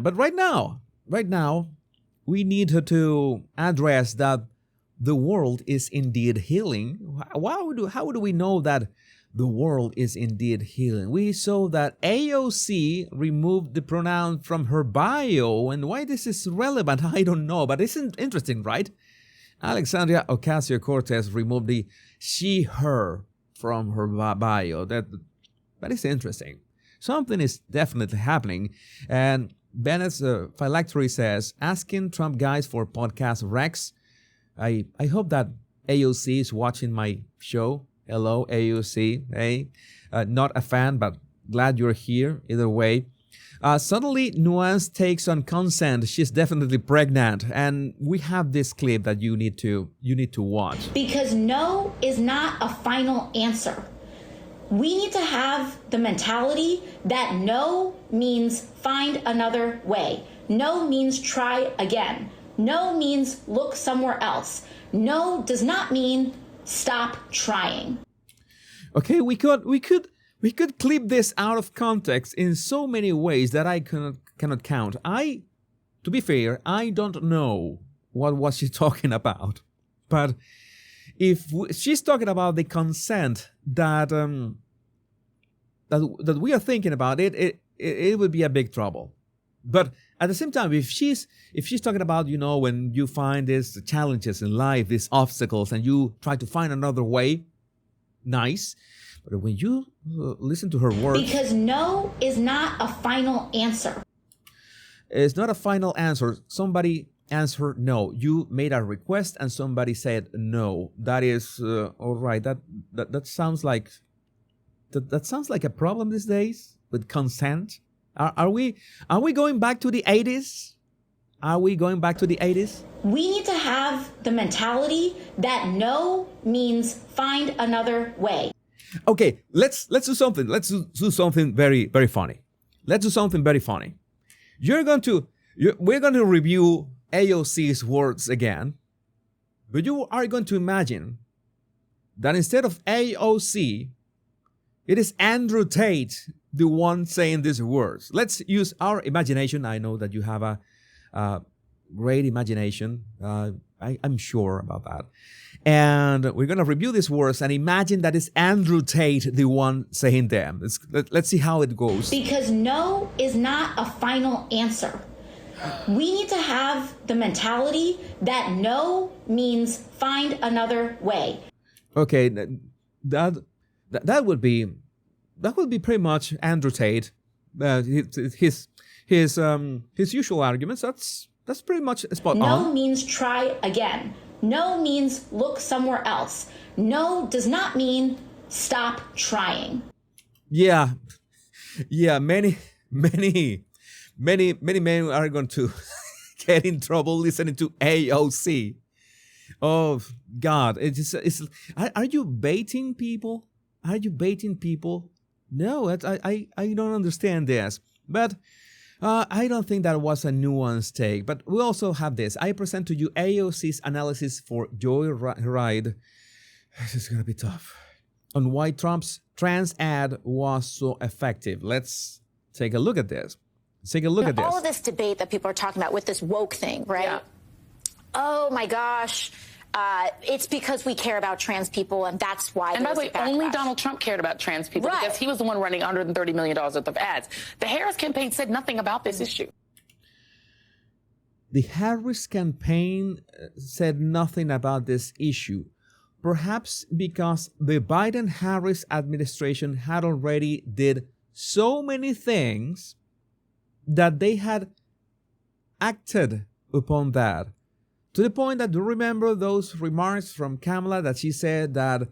But right now, we need to address that the world is indeed healing. How do we know that the world is indeed healing? We saw that AOC removed the pronoun from her bio, and why this is relevant, I don't know, but it's interesting, right? Alexandria Ocasio-Cortez removed the she, her from her bio. That is interesting. Something is definitely happening. And Bennett's phylactery says, asking Trump guys for podcast Rex. I hope that AOC is watching my show. Hello, AOC. Hey, not a fan, but glad you're here. Either way. Suddenly, Nuance takes on consent. She's definitely pregnant. And we have this clip that you need to watch. Because no is not a final answer. We need to have the mentality that no means find another way. No means try again. No means look somewhere else. No does not mean stop trying. Okay, we could clip this out of context in so many ways that I cannot count. To be fair, I don't know what was she talking about. But if she's talking about the consent that that we are thinking about, it would be a big trouble. But at the same time, if she's talking about, when you find these challenges in life, these obstacles, and you try to find another way, nice. But when you listen to her words, because no is not a final answer. It's not a final answer. Somebody answered no. You made a request and somebody said no. That is all right. That sounds like that sounds like a problem these days with consent. Are we going back to the 80s? Are we going back to the 80s? We need to have the mentality that no means find another way. Okay, let's do something. Let's do something very, very funny. Let's do something very funny. We're going to review AOC's words again, but you are going to imagine that instead of AOC, it is Andrew Tate, the one saying these words. Let's use our imagination. I know that you have a great imagination. I'm sure about that. And we're going to review these words and imagine that it's Andrew Tate, the one saying them. Let's see how it goes. Because no is not a final answer. We need to have the mentality that no means find another way. Okay, that would be pretty much Andrew Tate. His usual arguments. That's pretty much spot on. No means try again. No means look somewhere else. No does not mean stop trying. Yeah. Many men are going to get in trouble listening to AOC. Oh God! Are you baiting people? Are you baiting people? No, I don't understand this. But I don't think that was a nuanced take. But we also have this. I present to you AOC's analysis for Joyride. This is going to be tough. On why Trump's trans ad was so effective. Let's take a look at this. All of this debate that people are talking about with this woke thing, right? Yeah. Oh my gosh. It's because we care about trans people, and that's why. And by the way, only Donald Trump cared about trans people because he was the one running $130 million worth of ads. The Harris campaign said nothing about this issue. The Harris campaign said nothing about this issue, perhaps because the Biden-Harris administration had already did so many things that they had acted upon that. To the point that, do you remember those remarks from Kamala that she said that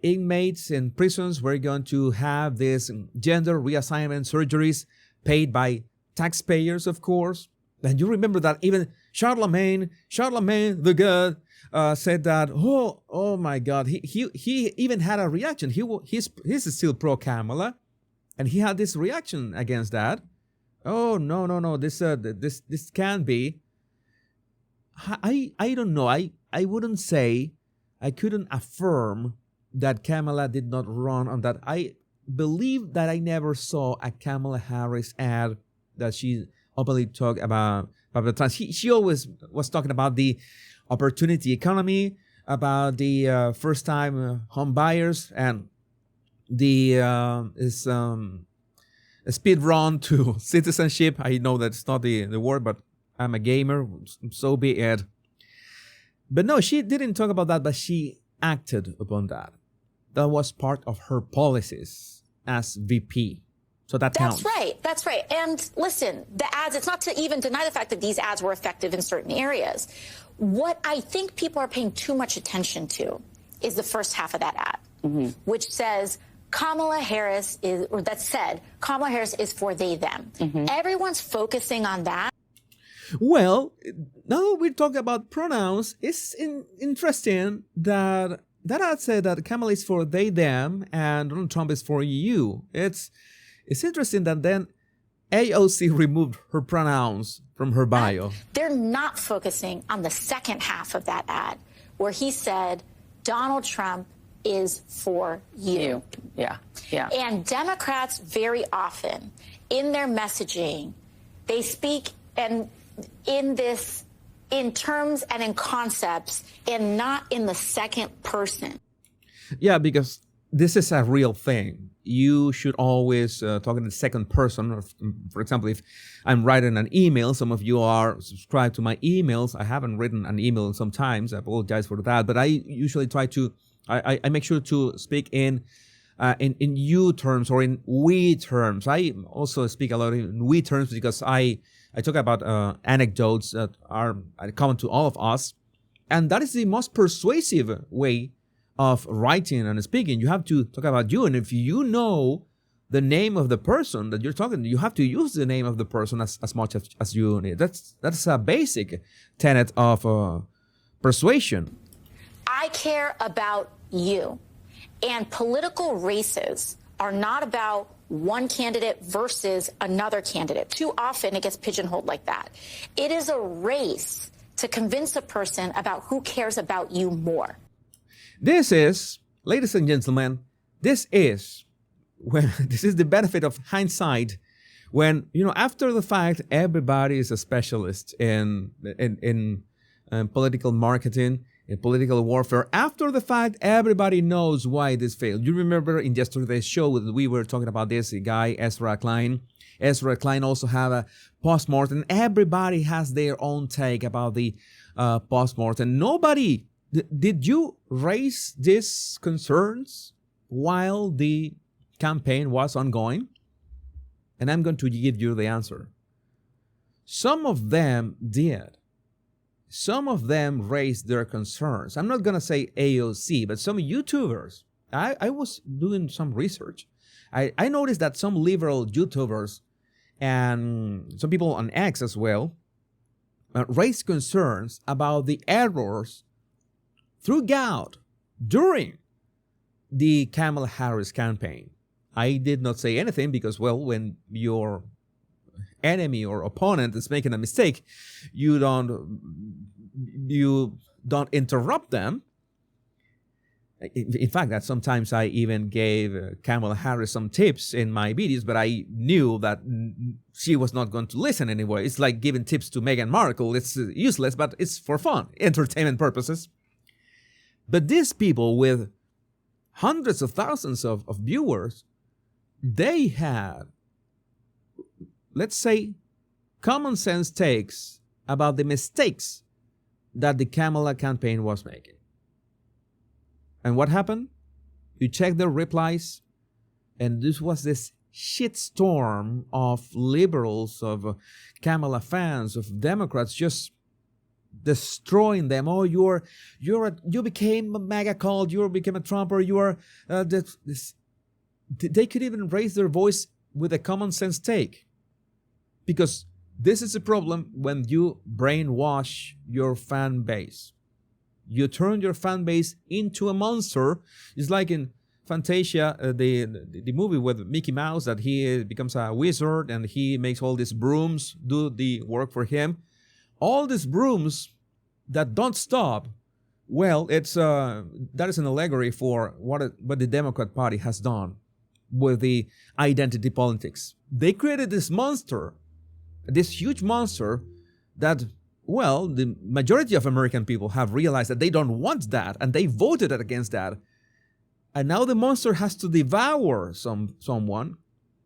inmates in prisons were going to have these gender reassignment surgeries paid by taxpayers, of course? And you remember that even Charlemagne the God said that, oh my God, he even had a reaction. He's still pro Kamala, and he had this reaction against that. Oh no, this can't be. I don't know. I wouldn't say, I couldn't affirm that Kamala did not run on that. I believe that I never saw a Kamala Harris ad that she openly talk about the trans. She always was talking about the opportunity economy, about the first-time home buyers, and the speed run to citizenship. I know that's not the word, but I'm a gamer, so be it. But no, she didn't talk about that, but she acted upon that. That was part of her policies as VP. So that counts. That's right. And listen, the ads, it's not to even deny the fact that these ads were effective in certain areas. What I think people are paying too much attention to is the first half of that ad, which says Kamala Harris is for they, them. Everyone's focusing on that. Well, now that we're talking about pronouns, it's interesting that ad said that Kamala is for they, them, and Donald Trump is for you. It's interesting that then AOC removed her pronouns from her bio. They're not focusing on the second half of that ad, where he said Donald Trump is for you. Yeah. And Democrats very often, in their messaging, they speak in terms and in concepts and not in the second person. Yeah, because this is a real thing. You should always talk in the second person. For example, if I'm writing an email, some of you are subscribed to my emails. I haven't written an email sometimes. I apologize for that. But I usually try to, I make sure to speak in you terms or in we terms. I also speak a lot in we terms because I talk about anecdotes that are common to all of us. And that is the most persuasive way of writing and speaking. You have to talk about you. And if you know the name of the person that you're talking to, you have to use the name of the person as much as you need. That's a basic tenet of persuasion. I care about you. And political races are not about one candidate versus another candidate. Too often it gets pigeonholed like that. It is a race to convince a person about who cares about you more. This is, ladies and gentlemen, this is the benefit of hindsight. When, after the fact, everybody is a specialist in political marketing, in political warfare. After the fact, everybody knows why this failed. You remember in yesterday's show, we were talking about this guy, Ezra Klein. Ezra Klein also had a postmortem. Everybody has their own take about the postmortem. Nobody... Did you raise these concerns while the campaign was ongoing? And I'm going to give you the answer. Some of them did. Some of them raised their concerns. I'm not going to say AOC, but some YouTubers. I was doing some research. I noticed that some liberal YouTubers and some people on X as well raised concerns about the errors throughout during the Kamala Harris campaign. I did not say anything because, well, when your enemy or opponent is making a mistake, you don't interrupt them. In fact, that sometimes I even gave Kamala Harris some tips in my videos, but I knew that she was not going to listen anyway. It's like giving tips to Meghan Markle. It's useless, but it's for fun, entertainment purposes. But these people with hundreds of thousands of viewers, they had, let's say, common sense takes about the mistakes that the Kamala campaign was making. And what happened? You check their replies, and this was this shitstorm of liberals, of Kamala fans, of Democrats just destroying them. Oh, you became a MAGA cult, you became a Trumper, you are they could even raise their voice with a common sense take. Because this is a problem when you brainwash your fan base. You turn your fan base into a monster. It's like in Fantasia, the movie with Mickey Mouse, that he becomes a wizard and he makes all these brooms do the work for him. All these brooms that don't stop, well, that is an allegory for what the Democrat Party has done with the identity politics. They created this monster this huge monster that, well, the majority of American people have realized that they don't want that, and they voted against that. And now the monster has to devour someone,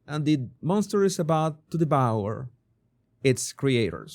and the monster is about to devour its creators.